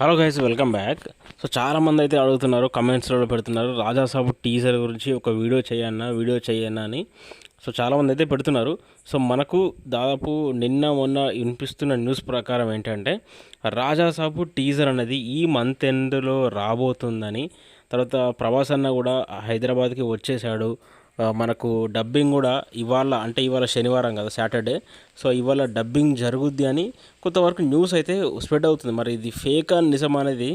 Hello guys, welcome back. So చాలామంది అయితే అడుగుతున్నారు, కమెంట్స్లో పెడుతున్నారు, రాజాసాబు టీజర్ గురించి ఒక వీడియో చేయన్నా అని. సో చాలామంది అయితే పెడుతున్నారు. సో మనకు దాదాపు నిన్న మొన్న వినిపిస్తున్న న్యూస్ ప్రకారం ఏంటంటే రాజాసాబు టీజర్ అనేది ఈ మంత్ ఎండ్లో రాబోతుందని. తర్వాత ప్రభాస్ అన్న కూడా హైదరాబాద్కి వచ్చేసాడు. మనకు డబ్బింగ్ కూడా ఇవాళ శనివారం కదా, సాటర్డే. సో ఇవాళ డబ్బింగ్ జరుగుద్ది అని కొంతవరకు న్యూస్ అయితే స్ప్రెడ్ అవుతుంది. మరి ఇది ఫేక్ అని నిజం అనేది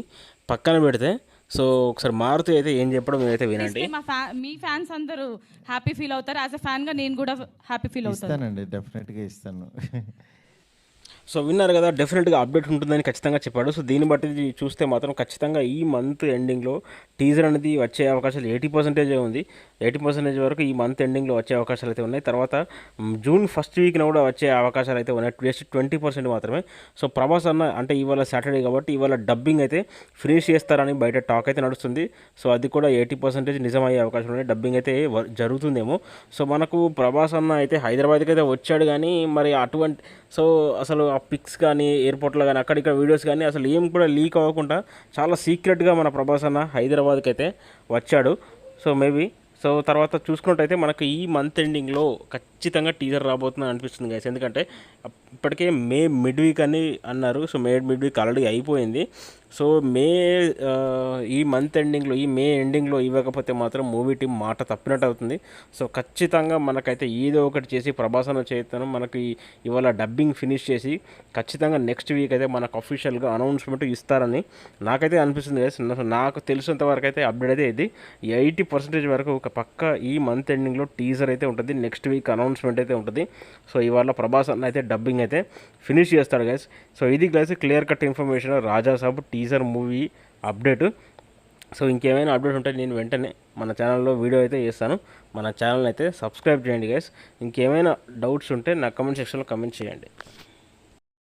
పక్కన పెడితే, సో ఒకసారి మారుతి అయితే ఏం చెప్పడం మీరైతే వినండి. మీ ఫ్యాన్స్ అందరూ హ్యాపీ ఫీల్ అవుతారు. యాజ్ అ ఫ్యాన్ గా నేను కూడా హ్యాపీ ఫీల్ అవుతానండి, డెఫినెట్గా ఇస్తాను. సో విన్నారు కదా, డెఫినెట్గా అప్డేట్ ఉంటుందని ఖచ్చితంగా చెప్పాడు. సో దీన్ని బట్టి చూస్తే మాత్రం ఖచ్చితంగా ఈ మంత్ ఎండింగ్లో టీజర్ అనేది వచ్చే అవకాశాలు 80% ఉంది. 80% వరకు ఈ మంత్ ఎండింగ్లో వచ్చే అవకాశాలు అయితే ఉన్నాయి. తర్వాత జూన్ ఫస్ట్ వీక్న కూడా వచ్చే అవకాశాలు అయితే ఉన్నాయి. జస్ట్ 20% మాత్రమే. సో ప్రభాస్ అన్న అంటే ఇవాళ సాటర్డే కాబట్టి ఇవాళ డబ్బింగ్ అయితే ఫినిష్ చేస్తారని బయట టాక్ అయితే నడుస్తుంది. సో అది కూడా 80% నిజమయ్యే అవకాశాలు ఉన్నాయి. డబ్బింగ్ అయితే జరుగుతుందేమో. సో మనకు ప్రభాస్ అన్న అయితే హైదరాబాద్కి అయితే వచ్చాడు, కానీ మరి అటువంటి సో అసలు ఆ పిక్స్ కానీ ఎయిర్పోర్ట్లో కానీ అక్కడిక్కడ వీడియోస్ కానీ అసలు ఏం కూడా లీక్ అవ్వకుండా చాలా సీక్రెట్గా మన ప్రభాస్ అన్న హైదరాబాద్కి అయితే వచ్చాడు. సో మేబీ తర్వాత చూసుకున్నట్టయితే మనకు ఈ మంత్ ఎండింగ్లో ఖచ్చితంగా టీజర్ రాబోతుందని అనిపిస్తుంది గైస్. ఎందుకంటే ఇప్పటికే మే మిడ్ వీక్ అని అన్నారు. సో మిడ్ వీక్ ఆల్రెడీ అయిపోయింది. సో ఈ మంత్ ఎండింగ్లో, ఈ మే ఎండింగ్లో ఇవ్వకపోతే మాత్రం మూవీ టీం మాట తప్పినట్టు అవుతుంది. సో ఖచ్చితంగా మనకైతే ఏదో ఒకటి చేసి ప్రభాసన చేస్తాను మనకి ఇవాళ డబ్బింగ్ ఫినిష్ చేసి ఖచ్చితంగా నెక్స్ట్ వీక్ అయితే మనకు అఫీషియల్గా అనౌన్స్మెంట్ ఇస్తారని నాకైతే అనిపిస్తుంది గైస్. నాకు తెలిసినంత వరకు అయితే అప్డేట్ అయితే ఇది 80% వరకు ఒక పక్క ఈ మంత్ ఎండింగ్లో టీజర్ అయితే ఉంటుంది. నెక్స్ట్ వీక్ అనౌన్స్మెంట్ అయితే ఉంటుంది. సో ఇవాళ ప్రభాస్ అన్న అయితే డబ్బింగ్ అయితే ఫినిష్ చేస్తాడు గైస్. సో ఇది guys clear cut information Raja Saab teaser movie update. So ఇంకేమైనా అప్డేట్ ఉంటే నేను వెంటనే మన ఛానల్లో వీడియో అయితే చేస్తాను. మన ఛానల్ అయితే సబ్స్క్రైబ్ చేయండి గైస్. ఇంకేమైనా డౌట్స్ ఉంటే నా కమెంట్ సెక్షన్లో కమెంట్ చేయండి.